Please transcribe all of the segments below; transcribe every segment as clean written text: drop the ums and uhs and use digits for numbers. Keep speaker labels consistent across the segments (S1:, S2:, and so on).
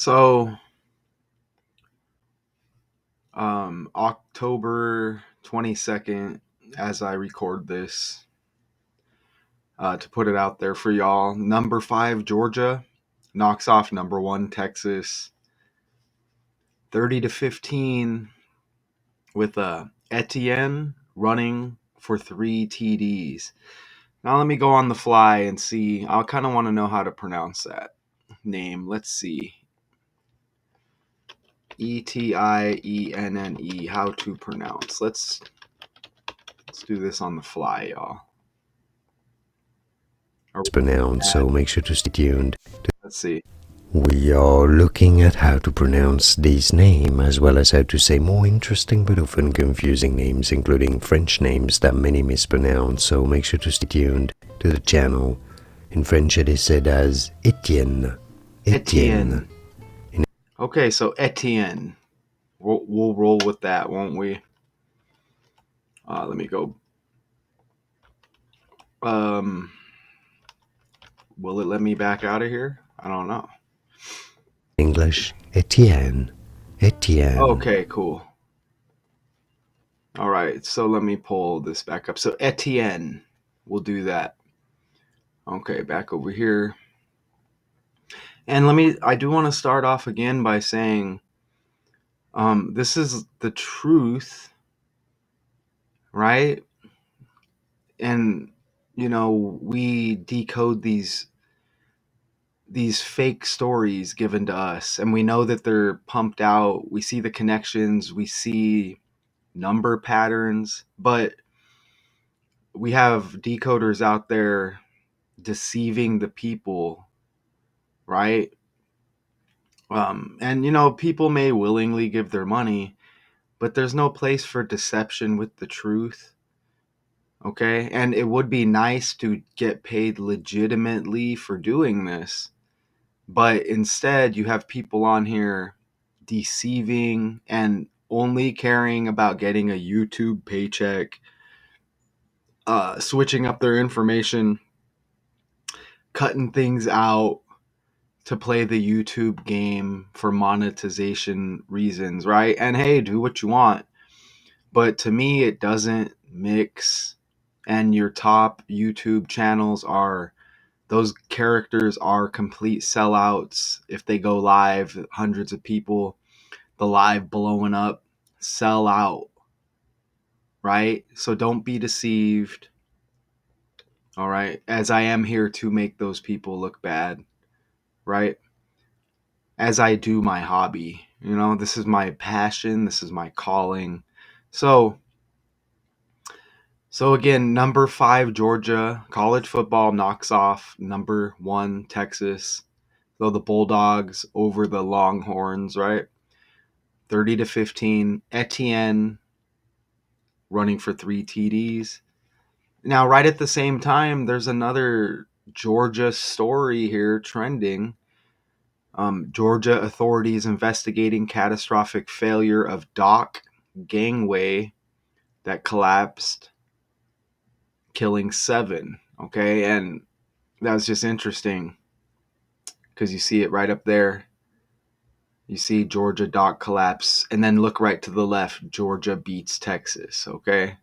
S1: So, October 22nd, as I record this, to put it out there for y'all, number 5 Georgia knocks off number 1 Texas, 30-15, with Etienne running for 3 TDs. Now let me go on the fly and see. I kind of want to know how to pronounce that name. Let's see. Etienne. How to pronounce? Let's do this on the fly, y'all.
S2: Pronounced, so make sure to stay tuned.
S1: Let's see.
S2: We are looking at how to pronounce this name, as well as how to say more interesting but often confusing names, including French names that many mispronounce, so make sure to stay tuned to the channel. In French it is said as Etienne.
S1: Etienne. Okay, so Etienne. We'll roll with that, won't we? Let me go. Will it let me back out of here? I don't know.
S2: English, Etienne. Etienne.
S1: Okay, cool. All right, so let me pull this back up. So Etienne, we'll do that. Okay, back over here. And I do want to start off again by saying, this is the truth, right? And, we decode these fake stories given to us, and we know that they're pumped out. We see the connections, we see number patterns, but we have decoders out there deceiving the people, right? And people may willingly give their money, but there's no place for deception with the truth. Okay, and it would be nice to get paid legitimately for doing this, but instead you have people on here deceiving and only caring about getting a YouTube paycheck, switching up their information, cutting things out to play the YouTube game for monetization reasons, right? And hey, do what you want. But to me, it doesn't mix. And your top YouTube channels those characters are complete sellouts. If they go live, hundreds of people, the live blowing up, sell out, right? So don't be deceived, all right? As I am here to make those people look bad, right? As I do my hobby. This is my passion, this is my calling. So again, number 5 Georgia college football knocks off number 1 Texas. So the Bulldogs over the Longhorns, right? 30-15. Etienne running for 3 TDs. Now, right at the same time, there's another Georgia story here trending. Georgia authorities investigating catastrophic failure of dock gangway that collapsed, killing 7. Okay, and that was just interesting because you see it right up there. You see Georgia dock collapse, and then look right to the left. Georgia beats Texas. Okay,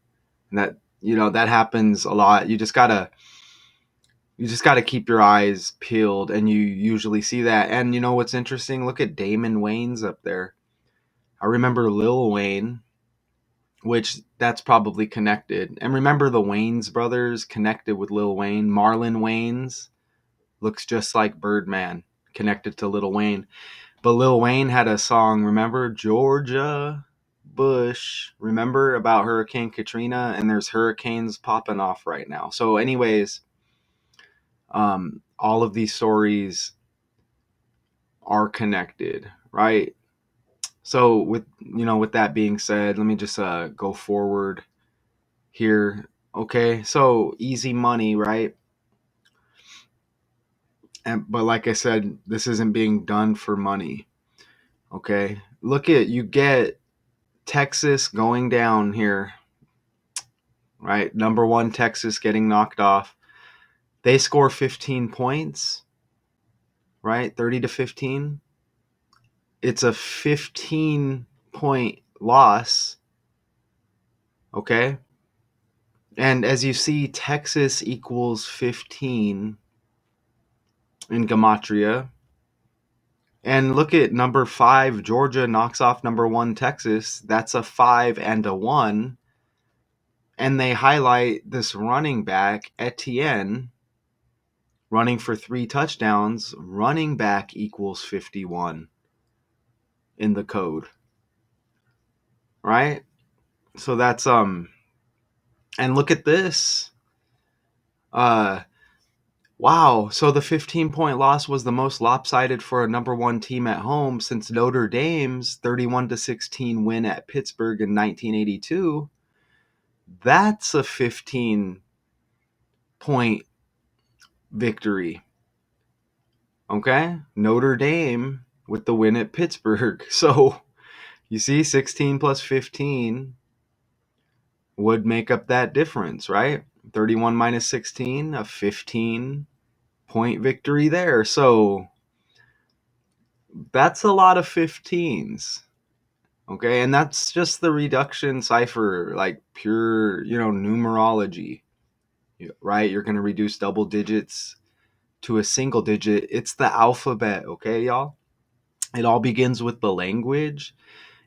S1: and that happens a lot. You just gotta keep your eyes peeled, and you usually see that. And you know what's interesting? Look at Damon Wayans up there. I remember Lil Wayne, which that's probably connected. And remember the Wayans brothers connected with Lil Wayne. Marlon Wayans looks just like Birdman, connected to Lil Wayne. But Lil Wayne had a song, remember? Georgia Bush. Remember about Hurricane Katrina? And there's hurricanes popping off right now. So anyways, all of these stories are connected, right? So with that being said, let me just go forward here. Okay, so easy money, right? But like I said, this isn't being done for money. Okay, you get Texas going down here, right? Number 1 Texas getting knocked off. They score 15 points, right? 30-15. it's a 15-point loss. Okay. And as you see, Texas equals 15 in Gematria. And look at number 5, Georgia knocks off number 1, Texas. That's a 5 and a 1. And they highlight this running back, Etienne, running for 3 touchdowns. Running back equals 51 in the code. Right? So that's and look at this. Wow, so the 15-point loss was the most lopsided for a number 1 team at home since Notre Dame's 31-16 win at Pittsburgh in 1982. That's a 15-point victory. Okay? Notre Dame with the win at Pittsburgh. So, you see, 16 plus 15 would make up that difference, right? 31 minus 16, a 15-point victory there. So, that's a lot of 15s. Okay, and that's just the reduction cipher, like pure, numerology, right? You're going to reduce double digits to a single digit. It's the alphabet, okay, y'all? It all begins with the language,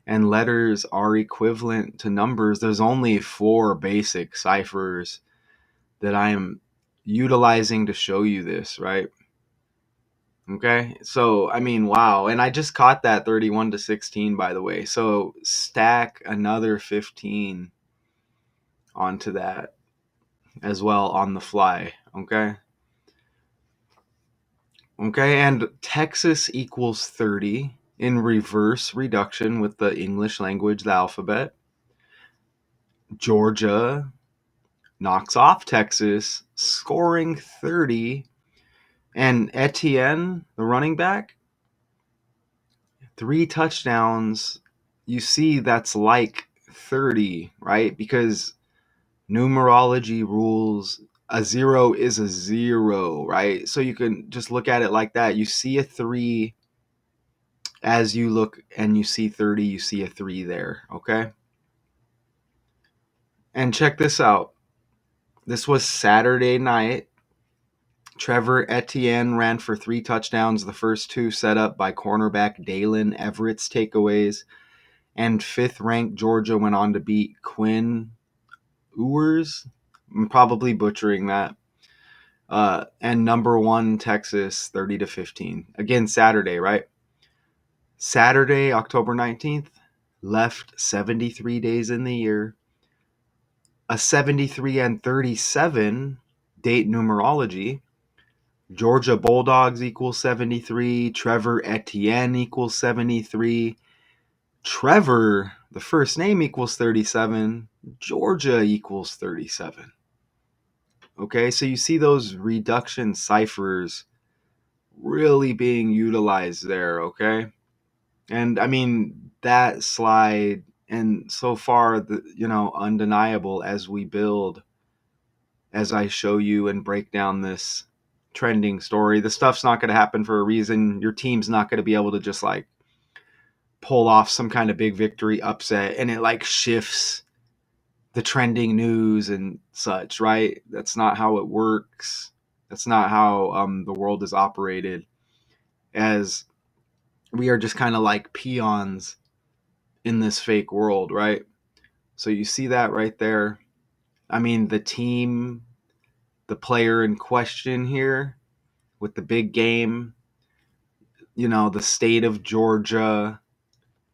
S1: and letters are equivalent to numbers. There's only 4 basic ciphers that I am utilizing to show you this, right? Okay, so I mean, wow. And I just caught that 31-16, by the way. So stack another 15 onto that as well on the fly. Okay. Okay, and Texas equals 30 in reverse reduction with the English language, the alphabet. Georgia knocks off Texas, scoring 30. And Etienne, the running back, 3 touchdowns. You see, that's like 30, right? Because numerology rules, a 0 is a 0, right? So you can just look at it like that. You see a 3 as you look, and you see 30, you see a 3 there, okay? And check this out. This was Saturday night. Trevor Etienne ran for 3 touchdowns, the first 2 set up by cornerback Daylen Everette's takeaways. And 5th-ranked Georgia went on to beat Quinn Ewers. I'm probably butchering that. And number 1 Texas 30-15. Again, Saturday, right? Saturday, October 19th, left 73 days in the year. A 73-37 date numerology. Georgia Bulldogs equals 73. Trevor Etienne equals 73. Trevor, the first name, equals 37. Georgia equals 37. Okay, so you see those reduction ciphers really being utilized there, okay? And I mean, that slide, and so far, undeniable as we build, as I show you and break down this trending story. The stuff's not going to happen for a reason. Your team's not going to be able to just like pull off some kind of big victory upset and it like shifts the trending news and such, right? That's not how it works. That's not how the world is operated, as we are just kind of like peons in this fake world, right? So you see that right there. I mean, the team, the player in question here with the big game, the state of Georgia,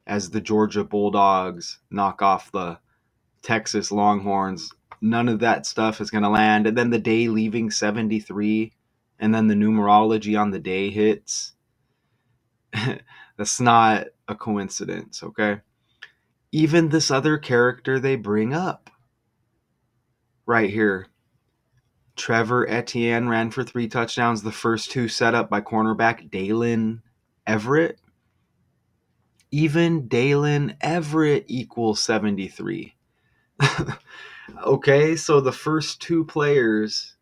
S1: as the Georgia Bulldogs knock off the Texas Longhorns. None of that stuff is going to land. And then the day leaving 73, and then the numerology on the day hits. That's not a coincidence, okay? Even this other character they bring up right here. Trevor Etienne ran for 3 touchdowns, the first 2 set up by cornerback Daylen Everette. Even Daylen Everette equals 73. Okay, so the first 2 players,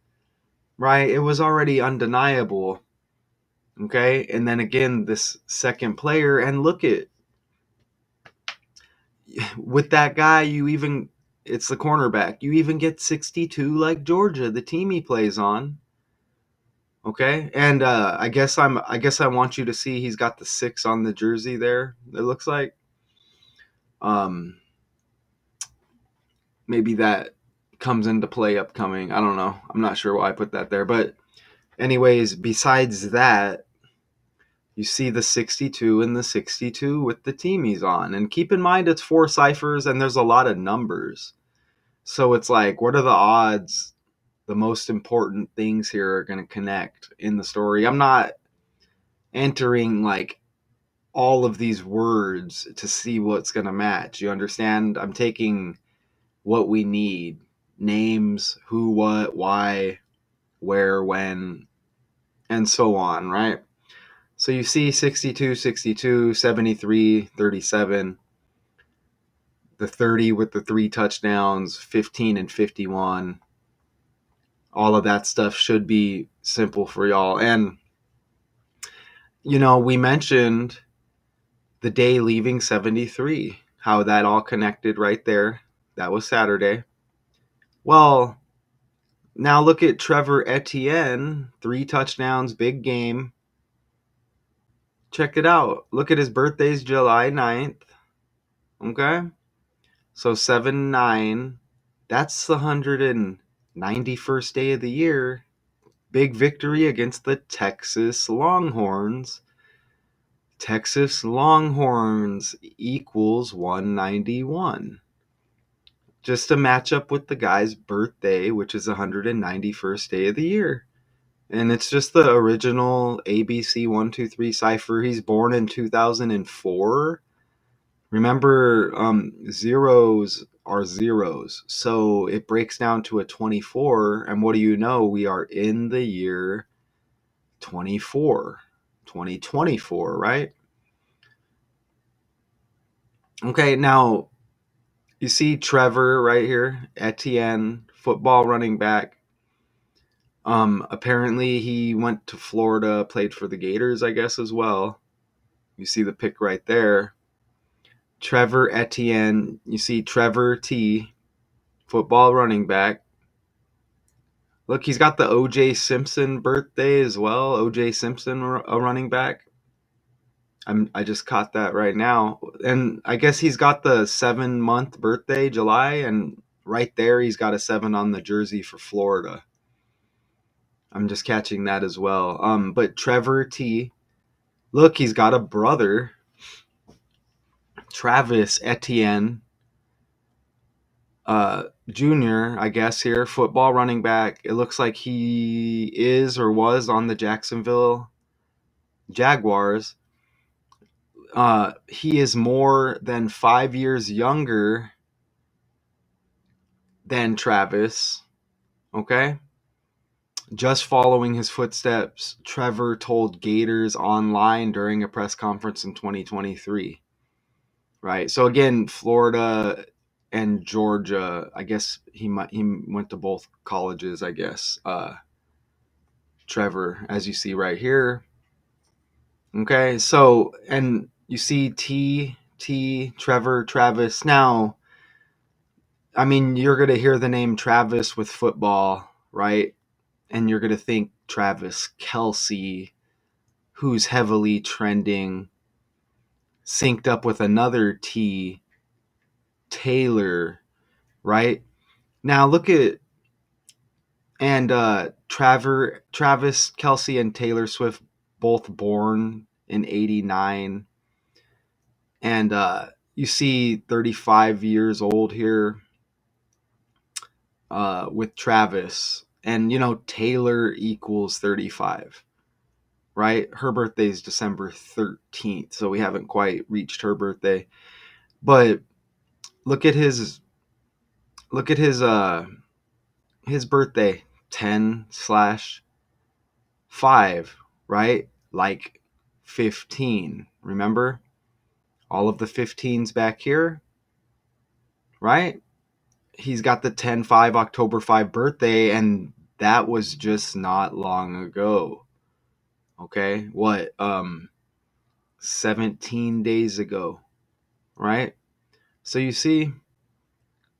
S1: right, it was already undeniable Okay, and then again, this second player, and look at with that guy, it's the cornerback. You even get 62 like Georgia, the team he plays on. Okay, and I guess I want you to see he's got the 6 on the jersey there. It looks like um maybe that comes into play upcoming. I don't know. I'm not sure why I put that there, but anyways, besides that, you see the 62 and the 62 with the team he's on. And keep in mind, it's 4 ciphers and there's a lot of numbers. So it's like, what are the odds the most important things here are going to connect in the story? I'm not entering like all of these words to see what's going to match. You understand? I'm taking what we need: names, who, what, why, where, when, and so on, right? So you see 62, 62, 73, 37, the 30 with the 3 touchdowns, 15 and 51. All of that stuff should be simple for y'all. And, we mentioned the day leaving 73, how that all connected right there. That was Saturday. Well, now look at Trevor Etienne, 3 touchdowns, big game. Check it out. Look at his birthday's July 9th. Okay? So 7-9, that's the 191st day of the year. Big victory against the Texas Longhorns. Texas Longhorns equals 191. Just to match up with the guy's birthday, which is the 191st day of the year. And it's just the original ABC 123 cipher. He's born in 2004. Remember, zeros are zeros. So it breaks down to a 24. And what do you know? We are in the year 24, 2024, right? Okay, now you see Trevor right here, Etienne, football running back. Apparently he went to Florida, played for the Gators, I guess, as well. You see the pic right there. Trevor Etienne, you see Trevor T, football running back. Look, he's got the O.J. Simpson birthday as well. O.J. Simpson, a running back. I just caught that right now. And I guess he's got the 7-month birthday, July, and right there he's got a 7 on the jersey for Florida. I'm just catching that as well. But Trevor T, look, he's got a brother, Travis Etienne, Jr., I guess here, football running back. It looks like he is or was on the Jacksonville Jaguars. He is more than 5 years younger than Travis. Okay? Just following his footsteps, Trevor told Gators Online during a press conference in 2023. Right? So again, Florida and Georgia, I guess he went to both colleges, I guess. Trevor, as you see right here. Okay? So, and you see Trevor, Travis. Now, I mean, you're going to hear the name Travis with football, right? And you're going to think Travis Kelce, who's heavily trending, synced up with another T, Taylor, right? Now look at, and Travis Kelce and Taylor Swift, both born in 89. And you see 35 years old here with Travis. And, Taylor equals 35. Right? Her birthday is December 13th, so we haven't quite reached her birthday. But look at his birthday, 10/5, right? Like 15. Remember? All of the 15s back here, right? He's got the 10/5 October 5 birthday, and that was just not long ago. Okay, what 17 days ago, right? So you see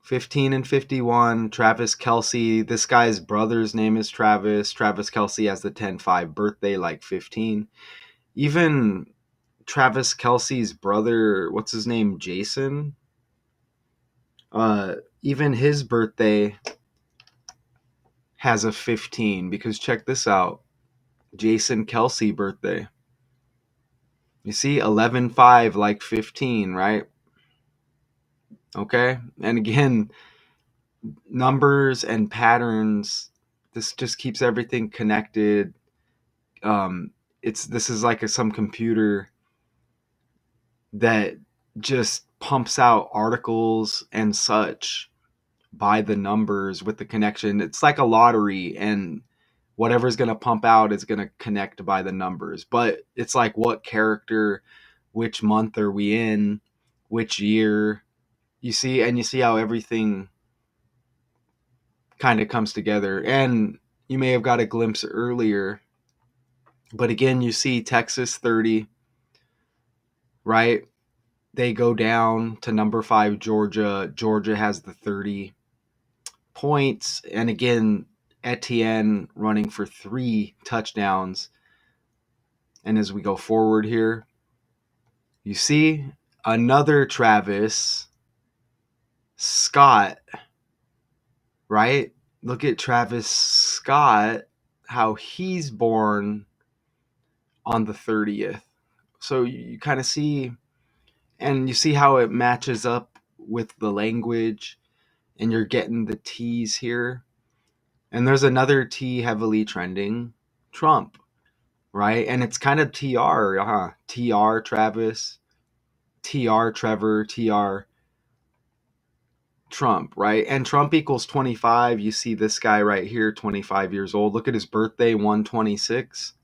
S1: 15 and 51, Travis Kelce. This guy's brother's name is Travis. Travis Kelce has the 10-5 birthday, like 15. Even Travis Kelce's brother, what's his name, Jason? Even his birthday has a 15, because check this out. Jason Kelce birthday. You see 11-5, like 15, right? Okay? And again, numbers and patterns, this just keeps everything connected. This is like some computer that just pumps out articles and such by the numbers with the connection. It's like a lottery, and whatever's going to pump out is going to connect by the numbers. But it's like, what character, which month are we in, which year, you see, and you see how everything kind of comes together. And you may have got a glimpse earlier, but again, you see Texas 30, right? They go down to number 5, Georgia. Georgia has the 30 points. And again, Etienne running for 3 touchdowns. And as we go forward here, you see another Travis Scott, right? Look at Travis Scott, how he's born on the 30th. So you kind of see, and you see how it matches up with the language, and you're getting the T's here. And there's another T heavily trending, Trump, right? And it's kind of TR, TR Travis, TR Trevor, TR Trump, right? And Trump equals 25. You see this guy right here, 25 years old. Look at his birthday, 126.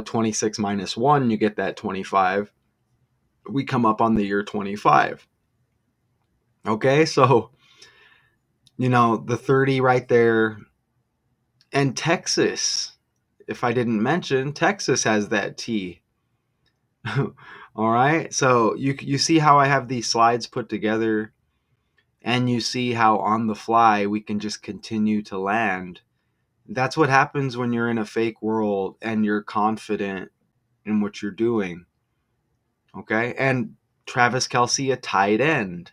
S1: 26 minus 1, you get that 25. We come up on the year 25. Okay, so, the 30 right there. And Texas, if I didn't mention, Texas has that T. All right, so you see how I have these slides put together, and you see how on the fly we can just continue to land. That's what happens when you're in a fake world and you're confident in what you're doing. Okay, and Travis Kelce, a tight end,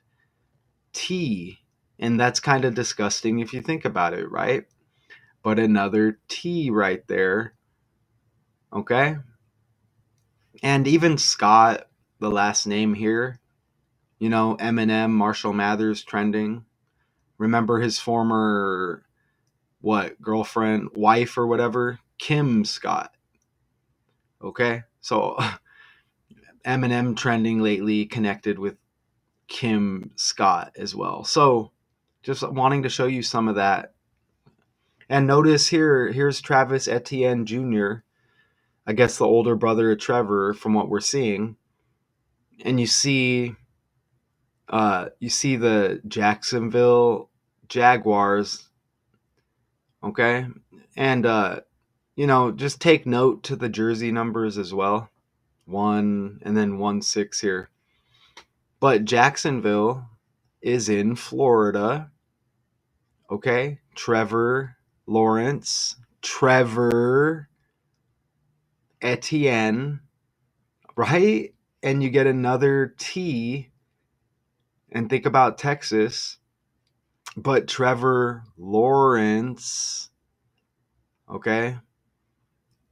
S1: T, and that's kind of disgusting if you think about it, right? But another T right there. Okay, and even Scott, the last name here, Eminem, Marshall Mathers trending. Remember his former, girlfriend, wife or whatever? Kim Scott. Okay, so Eminem trending lately connected with Kim Scott as well. So just wanting to show you some of that. And notice here's Travis Etienne Jr., I guess the older brother of Trevor from what we're seeing. And you see the Jacksonville Jaguars, okay? And just take note to the jersey numbers as well. 1 and then 1-6 here. But Jacksonville is in Florida. Okay? Trevor Etienne, right? And you get another T, and think about Texas, but Trevor Lawrence, okay?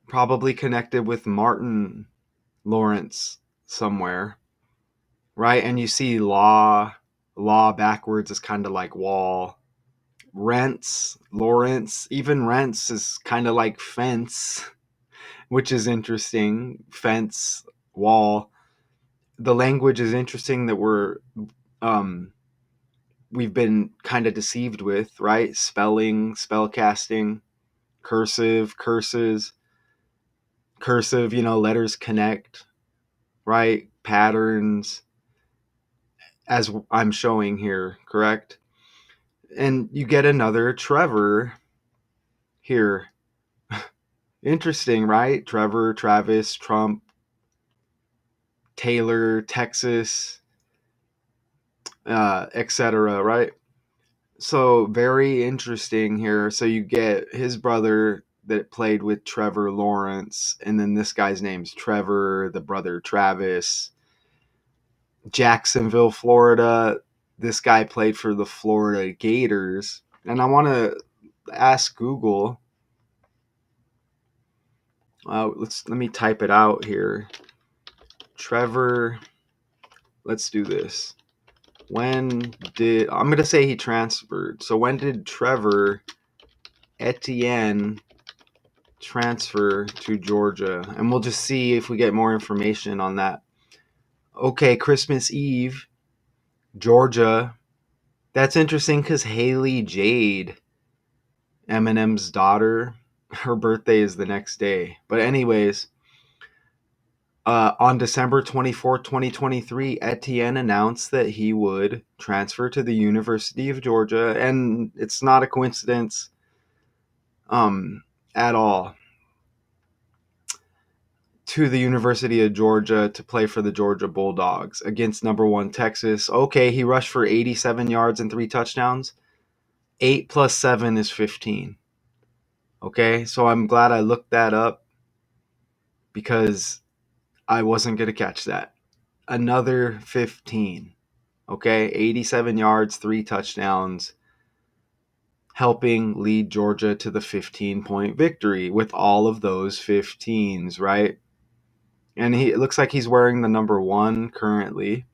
S1: Probably connected with Martin Lawrence somewhere, right? And you see law backwards is kind of like wall. Lawrence, even Rents is kind of like fence, which is interesting. Fence, wall. The language is interesting that we've been kind of deceived with, right? Spelling, spell casting, cursive, curses, cursive, letters connect, right? Patterns, as I'm showing here, correct? And you get another Trevor here. Interesting, right? Trevor, Travis, Trump, Taylor, Texas, etc., right? So very interesting here. So you get his brother that played with Trevor Lawrence, and then this guy's name's Trevor, the brother Travis. Jacksonville, Florida. This guy played for the Florida Gators. And I want to ask Google. Let me type it out here. Trevor, let's do this. I'm going to say he transferred. So when did Trevor Etienne transfer to Georgia? And we'll just see if we get more information on that. Okay, Christmas Eve, Georgia. That's interesting because Haley Jade, Eminem's daughter, her birthday is the next day. But anyways, on December 24th, 2023, Etienne announced that he would transfer to the University of Georgia, and it's not a coincidence at all, to the University of Georgia to play for the Georgia Bulldogs against number 1 Texas. Okay, he rushed for 87 yards and 3 touchdowns. 8 plus 7 is 15. Okay, so I'm glad I looked that up because I wasn't going to catch that. Another 15. Okay, 87 yards, 3 touchdowns, helping lead Georgia to the 15-point victory with all of those 15s, right? And it looks like he's wearing the number 1 currently.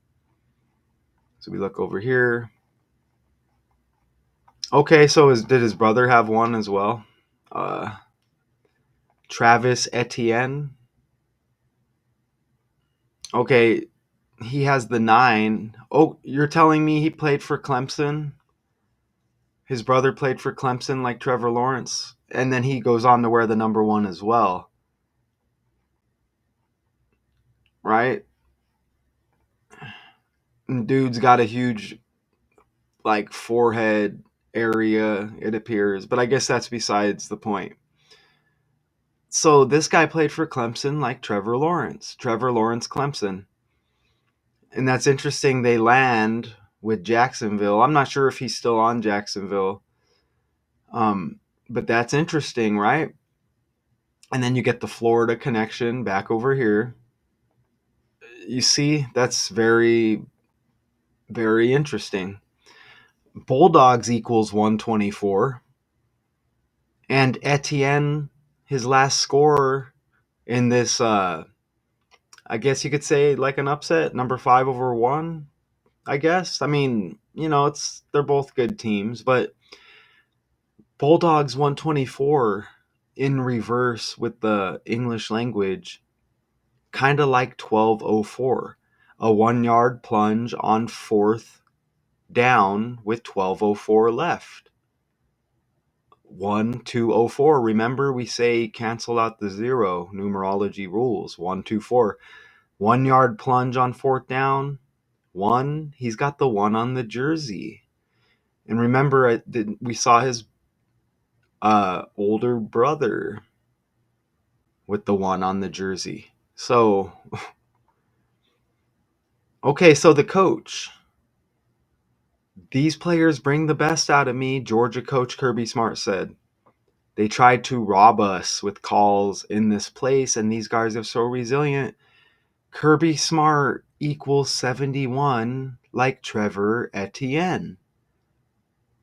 S1: So we look over here. Okay, so did his brother have one as well? Travis Etienne. Okay, he has the 9. Oh, you're telling me he played for Clemson? His brother played for Clemson like Trevor Lawrence, and then he goes on to wear the number 1 as well, right? And dude's got a huge like forehead area, it appears, but I guess that's besides the point. So this guy played for Clemson like Trevor Lawrence, Clemson. And that's interesting. They land with Jacksonville. I'm not sure if he's still on Jacksonville. But that's interesting, right? And then you get the Florida connection back over here. You see, that's very, very interesting. Bulldogs equals 124. And Etienne, his last score in this, I guess you could say like an upset, number 5 over 1, I guess. I mean, they're both good teams, but Bulldogs 124 in reverse with the English language, kind of like 1204, a 1-yard plunge on 4th down with 1204 left. 1204. Remember, we say cancel out the 0, numerology rules. 124. 1-yard plunge on 4th down. 1. He's got the 1 on the jersey. And remember, we saw his older brother with the 1 on the jersey. So, okay, so the coach. These players bring the best out of me, Georgia coach Kirby Smart said. They tried to rob us with calls in this place, and these guys are so resilient. Kirby Smart equals 71 like Trevor Etienne.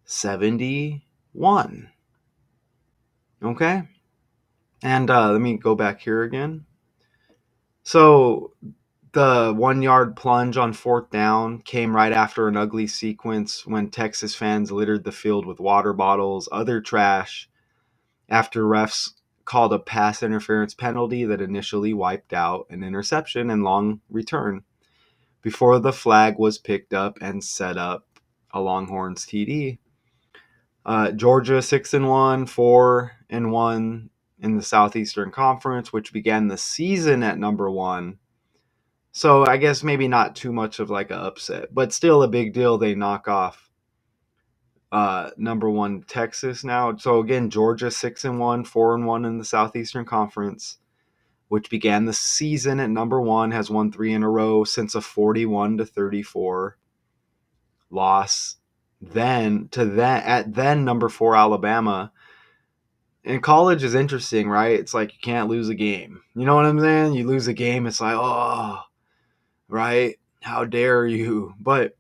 S1: 71. Okay? And let me go back here again. So the 1-yard plunge on 4th down came right after an ugly sequence when Texas fans littered the field with water bottles, other trash, after refs called a pass interference penalty that initially wiped out an interception and long return before the flag was picked up and set up a Longhorns TD. Georgia 6-1, 4-1 in the Southeastern Conference, which began the season at number 1. So I guess maybe not too much of like an upset, but still a big deal. They knock off Number one, Texas now. So again, Georgia 6-1, 4-1 in the Southeastern Conference, which began the season at number one, has won 3 in a row since a 41-34 loss. Then number 4 Alabama. And college is interesting, right? It's like you can't lose a game. You know what I'm saying? You lose a game, it's like, oh, right? How dare you? But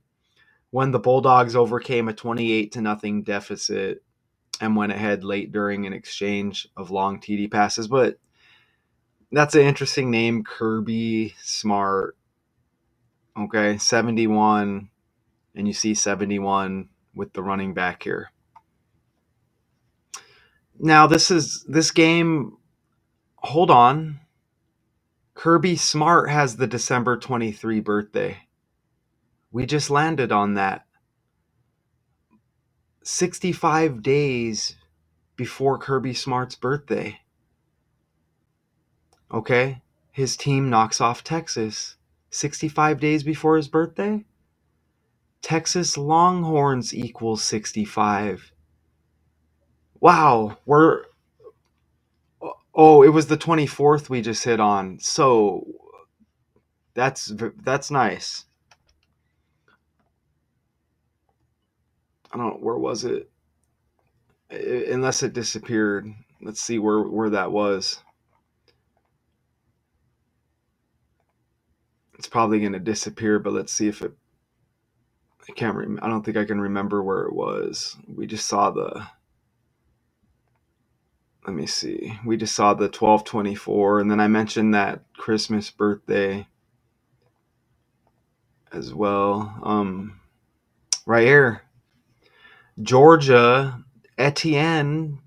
S1: when the Bulldogs overcame a 28-0 deficit and went ahead late during an exchange of long TD passes, but that's an interesting name, Kirby Smart. Okay, 71, and you see 71 with the running back here. Now this game. Hold on. Kirby Smart has the December 23 birthday. We just landed on that. 65 days before Kirby Smart's birthday. Okay? His team knocks off Texas 65 days before his birthday. Texas Longhorns equals 65. Wow, it was the 24th we just hit on. So that's nice. I don't know, where was it? Unless it disappeared. Let's see where that was. It's probably going to disappear, but let's see if it. I don't think I can remember where it was. We just saw the. Let me see. We just saw the 12/24, and then I mentioned that Christmas birthday as well. Right here, Georgia Etienne.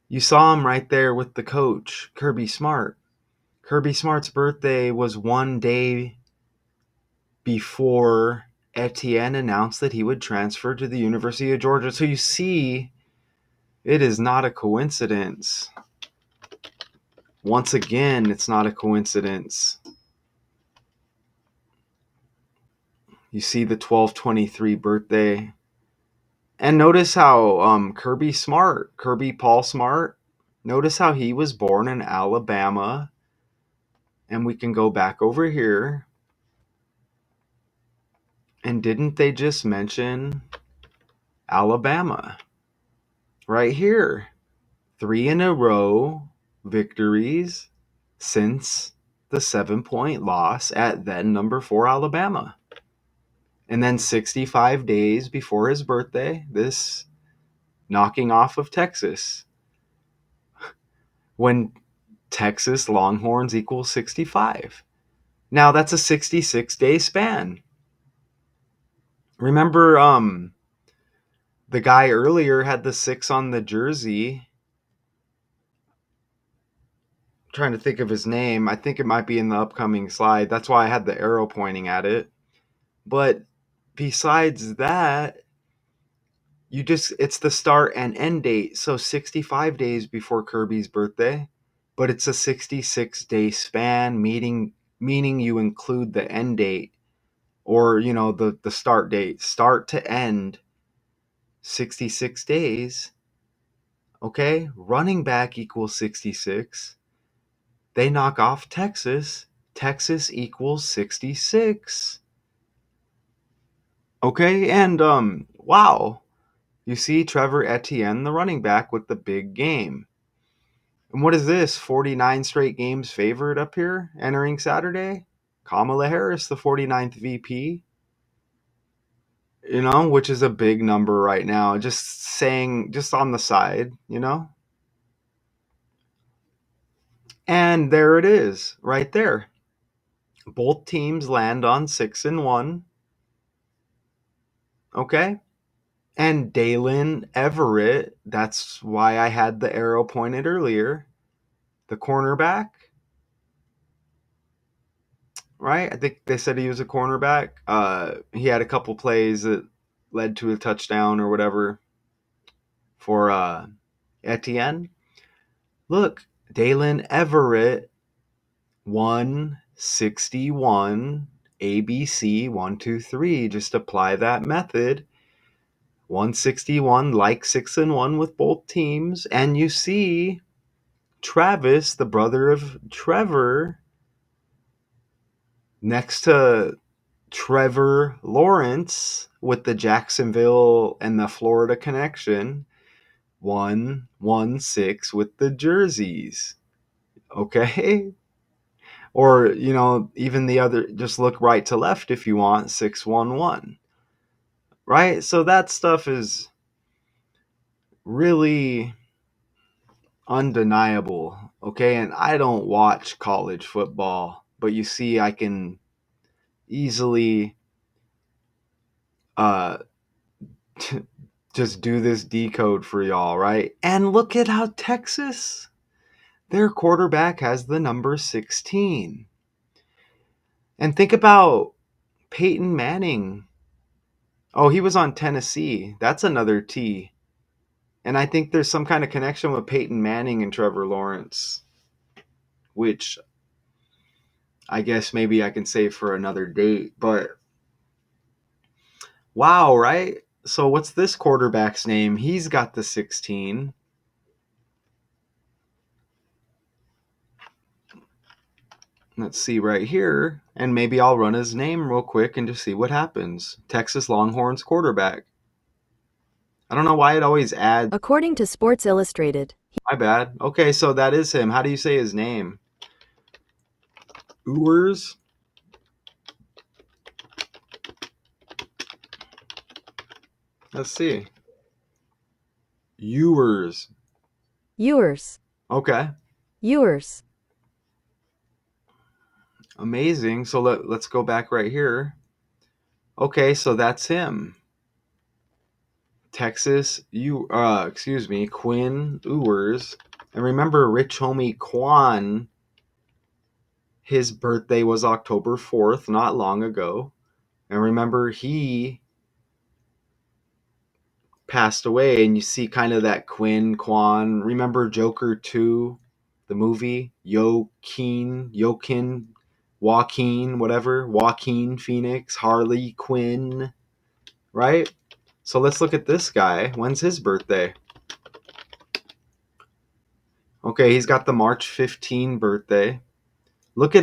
S1: You saw him right there with the coach, Kirby Smart. Kirby Smart's birthday was one day before Etienne announced that he would transfer to the University of Georgia. So you see, it is not a coincidence. Once again, it's not a coincidence. You see the 12/23 birthday. And notice how Kirby Paul Smart, notice how he was born in Alabama. And we can go back over here. And didn't they just mention Alabama? Right here. 3 in a row victories since the 7-point loss at then number 4 Alabama. And then 65 days before his birthday, this knocking off of Texas. When Texas Longhorns equals 65. Now that's a 66-day span. Remember, the guy earlier had the 6 on the jersey. I'm trying to think of his name. I think it might be in the upcoming slide. That's why I had the arrow pointing at it. But besides that, it's the start and end date. So 65 days before Kirby's birthday, but it's a 66-day span, meaning you include the end date or, the start date, start to end, 66 days. Okay, running back equals 66. They knock off Texas. Texas equals 66. Okay, and wow. You see Trevor Etienne, the running back, with the big game. And what is this? 49 straight games favored up here entering Saturday? Kamala Harris, the 49th VP. Which is a big number right now. Just saying, just on the side. And there it is, right there. Both teams land on 6-1. Okay? And Daylen Everette, that's why I had the arrow pointed earlier, the cornerback, right? I think they said he was a cornerback. He had a couple plays that led to a touchdown or whatever for Etienne. Look, Daylen Everette, 161 ABC 123. Just apply that method. 161, like 6-1 with both teams. And you see Travis, the brother of Trevor, next to Trevor Lawrence with the Jacksonville and the Florida connection. 116 with the jerseys. Okay? Or, even the other, just look right to left if you want, 611. Right? So that stuff is really undeniable. Okay? And I don't watch college football, but you see, I can easily uh just do this decode for y'all, right? And look at how Texas, their quarterback has the number 16. And think about Peyton Manning. Oh, he was on Tennessee. That's another T. And I think there's some kind of connection with Peyton Manning and Trevor Lawrence, which I guess maybe I can save for another date. But wow, right? So what's this quarterback's name? He's got the 16. Let's see right here. And maybe I'll run his name real quick and just see what happens. Texas Longhorns quarterback. I don't know why it always adds.
S3: According to Sports Illustrated.
S1: My bad. Okay, so that is him. How do you say his name? Ewers? Let's see. Ewers.
S3: Ewers.
S1: Okay.
S3: Ewers.
S1: Amazing. So let's go back right here. Okay, so that's him. Quinn Ewers. And remember, Rich Homie Quan, his birthday was October 4th, not long ago. And remember, he passed away, and you see kind of that Quinn Quan. Remember Joker 2, the movie? Joaquin, whatever. Joaquin Phoenix, Harley Quinn, right? So let's look at this guy. When's his birthday? Okay, he's got the March 15 birthday. Look, he's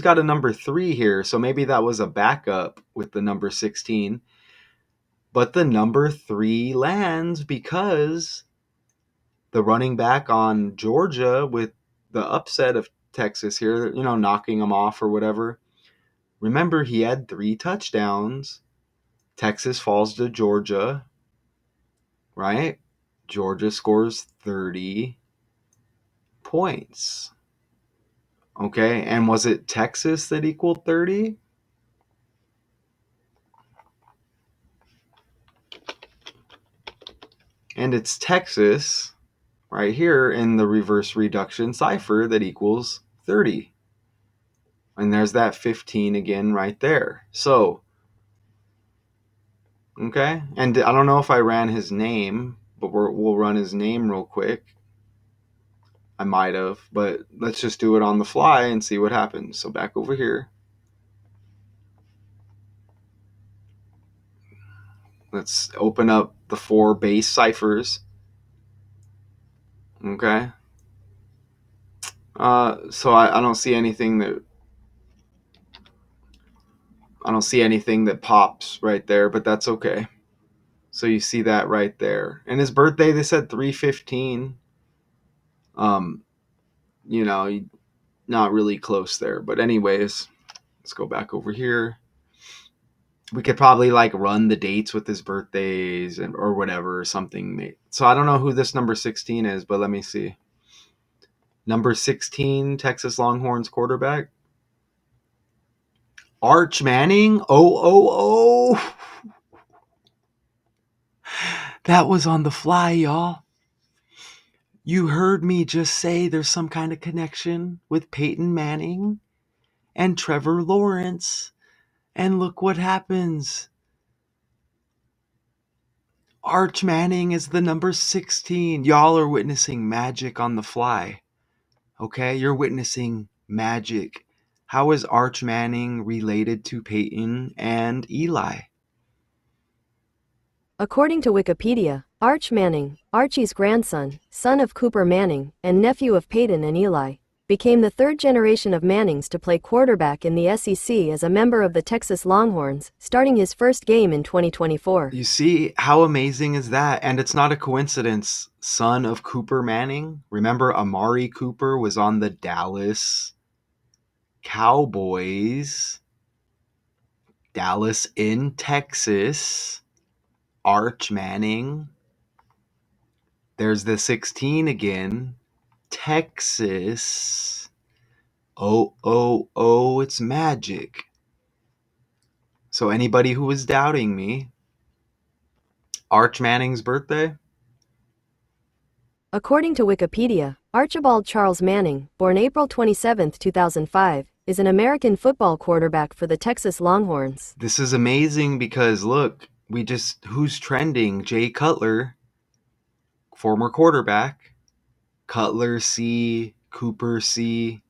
S1: got a number 3 here. So maybe that was a backup with the number 16. But the number 3 lands because the running back on Georgia with the upset of Texas here, knocking them off or whatever. Remember, he had 3 touchdowns. Texas falls to Georgia, right? Georgia scores 30 points. Okay, and was it Texas that equaled 30? And it's Texas right here in the reverse reduction cipher that equals 30. And there's that 15 again right there. So, okay, and I don't know if I ran his name, but we'll run his name real quick. I might have, but let's just do it on the fly and see what happens. So back over here. Let's open up the 4 base ciphers. Okay. So I don't see anything that pops right there, but that's okay. So you see that right there. And his birthday, they said 315. Not really close there. But anyways, let's go back over here. We could probably run the dates with his birthdays or whatever or something. So I don't know who this number 16 is, but let me see. Number 16, Texas Longhorns quarterback. Arch Manning. Oh. That was on the fly, y'all. You heard me just say there's some kind of connection with Peyton Manning and Trevor Lawrence. And look what happens. Arch Manning is the number 16. Y'all are witnessing magic on the fly. Okay? You're witnessing magic. How is Arch Manning related to Peyton and Eli?
S3: According to Wikipedia, Arch Manning, Archie's grandson, son of Cooper Manning, and nephew of Peyton and Eli, became the third generation of Mannings to play quarterback in the SEC as a member of the Texas Longhorns, starting his first game in 2024.
S1: You see, how amazing is that? And it's not a coincidence. Son of Cooper Manning. Remember, Amari Cooper was on the Dallas Cowboys. Dallas in Texas. Arch Manning. There's the 16 again. Texas. Oh, it's magic. So anybody who was doubting me, Arch Manning's birthday?
S3: According to Wikipedia, Archibald Charles Manning, born April 27, 2005, is an American football quarterback for the Texas Longhorns.
S1: This is amazing because look, who's trending? Jay Cutler, former quarterback. Cutler C, Cooper C.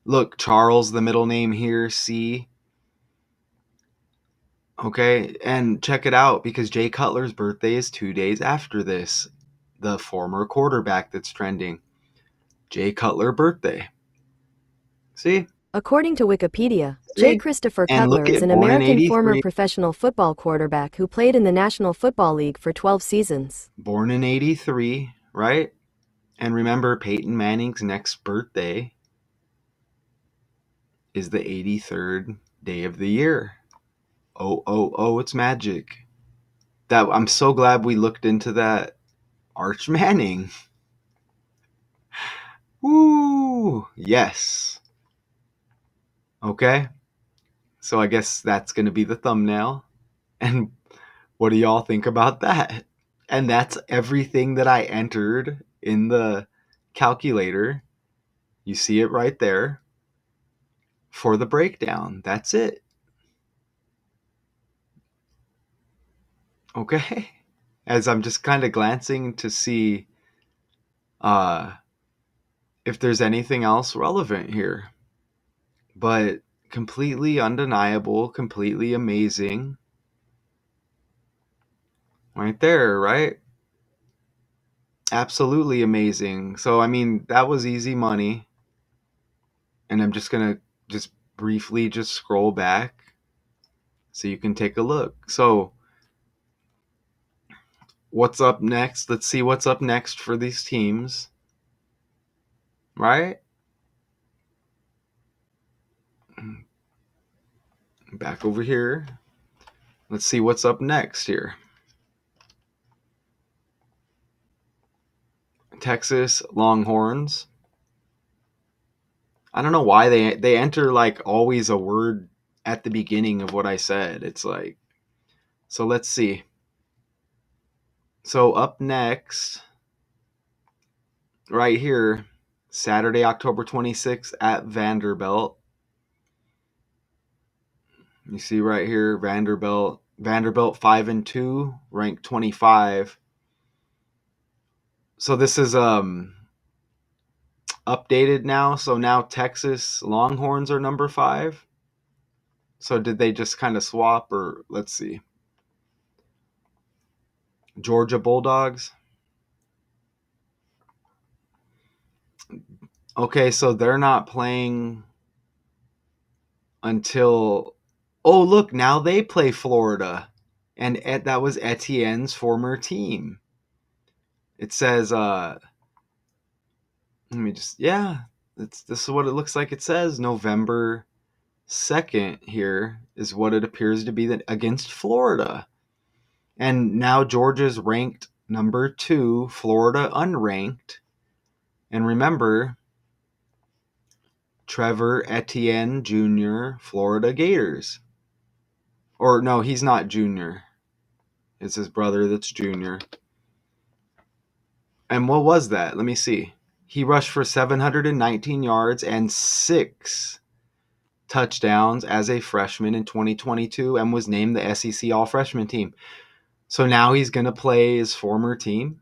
S1: Look, Charles, the middle name here, C. Okay, and check it out because Jay Cutler's birthday is 2 days after this. The former quarterback that's trending. Jay Cutler birthday. See?
S3: According to Wikipedia,
S1: See?
S3: Jay Christopher
S1: And
S3: Cutler
S1: look
S3: is
S1: at
S3: an
S1: born in
S3: American former
S1: 83.
S3: professional football quarterback who played in the National Football League for 12 seasons.
S1: Born in 83, right? And remember, Peyton Manning's next birthday is the 83rd day of the year. Oh, it's magic. I'm so glad we looked into that. Arch Manning. Woo! Yes. Okay. So I guess that's going to be the thumbnail. And what do y'all think about that? And that's everything that I entered in the calculator. You see it right there for the breakdown. That's it. Okay. As I'm just kind of glancing to see if there's anything else relevant here. But completely undeniable, completely amazing. Right there, right? Absolutely amazing. So, I mean, that was easy money. And I'm just going to just briefly just scroll back so you can take a look. So, what's up next? Let's see what's up next for these teams. Right? Back over here. Let's see what's up next here. Texas Longhorns. I don't know why they enter like always a word at the beginning of what I said. It's like, so let's see. So up next, right here, Saturday, October 26th at Vanderbilt. You see right here, Vanderbilt 5-2, ranked 25. So this is updated now. So now Texas Longhorns are number 5. So did they just kind of swap, or let's see. Georgia Bulldogs. Okay, so they're not playing until, oh look, now they play Florida, and that was Etienne's former team. It says let me just, this is what it looks like. It says November 2nd here is what it appears to be, that against Florida. And now Georgia's ranked number 2, Florida unranked. And remember, Trevor Etienne Jr., Florida Gators. Or no, he's not junior. It's his brother that's junior. And what was that? Let me see. He rushed for 719 yards and 6 touchdowns as a freshman in 2022 and was named the SEC All-Freshman team. So now he's going to play his former team.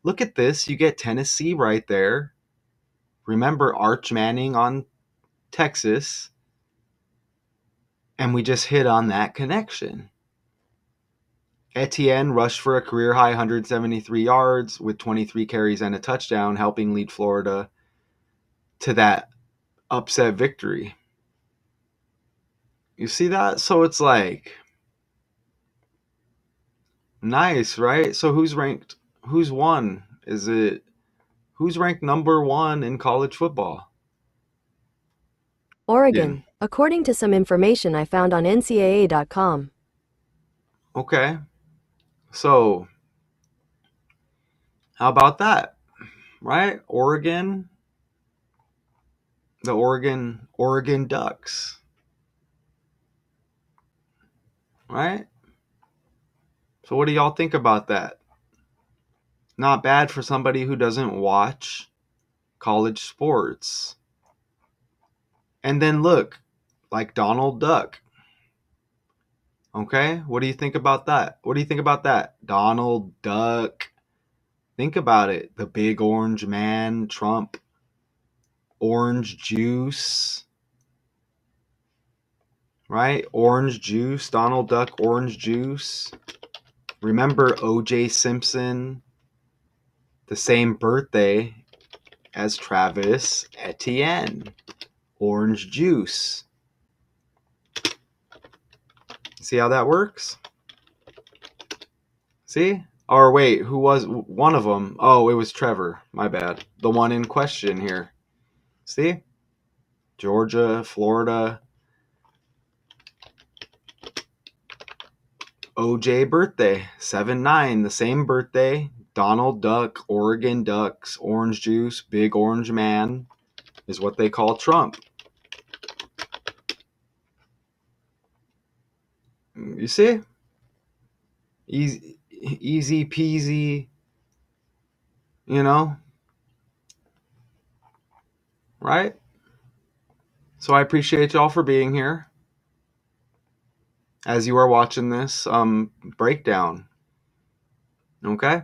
S1: Look at this. You get Tennessee right there. Remember Arch Manning on Texas. And we just hit on that connection. Etienne rushed for a career-high 173 yards with 23 carries and a touchdown, helping lead Florida to that upset victory. You see that? So it's like, nice, right? So who's ranked? Who's won? Who's ranked number 1 in college football?
S3: Oregon, according to some information I found on ncaa.com.
S1: Okay. So, how about that? Right? Oregon, the Oregon Ducks. Right? So what do y'all think about that? Not bad for somebody who doesn't watch college sports. And then look, like Donald Duck. Okay? What do you think about that? What do you think about that? Donald Duck. Think about it. The big orange man, Trump, orange juice, right? Orange juice, Donald Duck, orange juice. Remember O.J. Simpson, the same birthday as Travis Etienne, orange juice. See how that works? See? Or wait, who was one of them? Oh, it was Trevor. My bad. The one in question here. See? Georgia, Florida. OJ birthday, 7-9, the same birthday. Donald Duck, Oregon Ducks, orange juice, big orange man is what they call Trump. You see? Easy peasy, you know? Right? So I appreciate y'all for being here as you are watching this breakdown. Okay?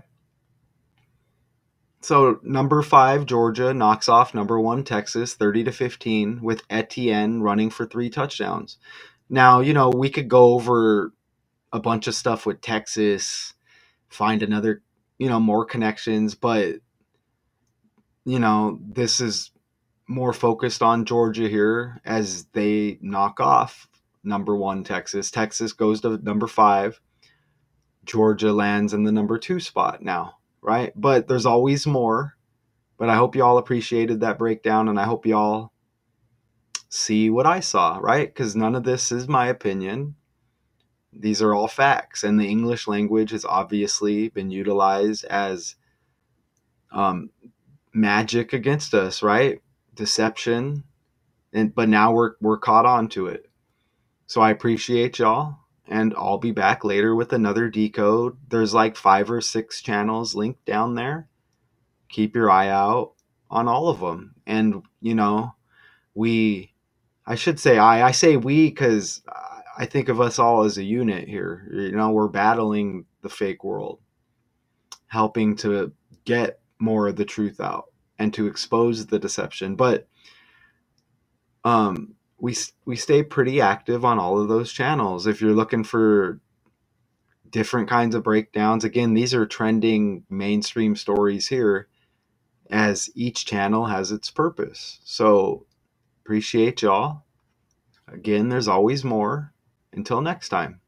S1: So number 5 Georgia knocks off number 1 Texas 30-15 with Etienne running for 3 touchdowns. Now, we could go over a bunch of stuff with Texas, find another, more connections, but this is more focused on Georgia here as they knock off number 1 Texas. Texas goes to number 5. Georgia lands in the number 2 spot now, right? But there's always more. But I hope y'all appreciated that breakdown, and I hope y'all see what I saw, right? Because none of this is my opinion. These are all facts, and the English language has obviously been utilized as magic against us, right? Deception, but now we're caught on to it. So I appreciate y'all, and I'll be back later with another decode. There's like 5 or 6 channels linked down there. Keep your eye out on all of them, and I should say I say we because I think of us all as a unit here. We're battling the fake world, helping to get more of the truth out and to expose the deception. But we stay pretty active on all of those channels. If you're looking for different kinds of breakdowns, again, these are trending mainstream stories here, as each channel has its purpose. So appreciate y'all. Again, there's always more. Until next time.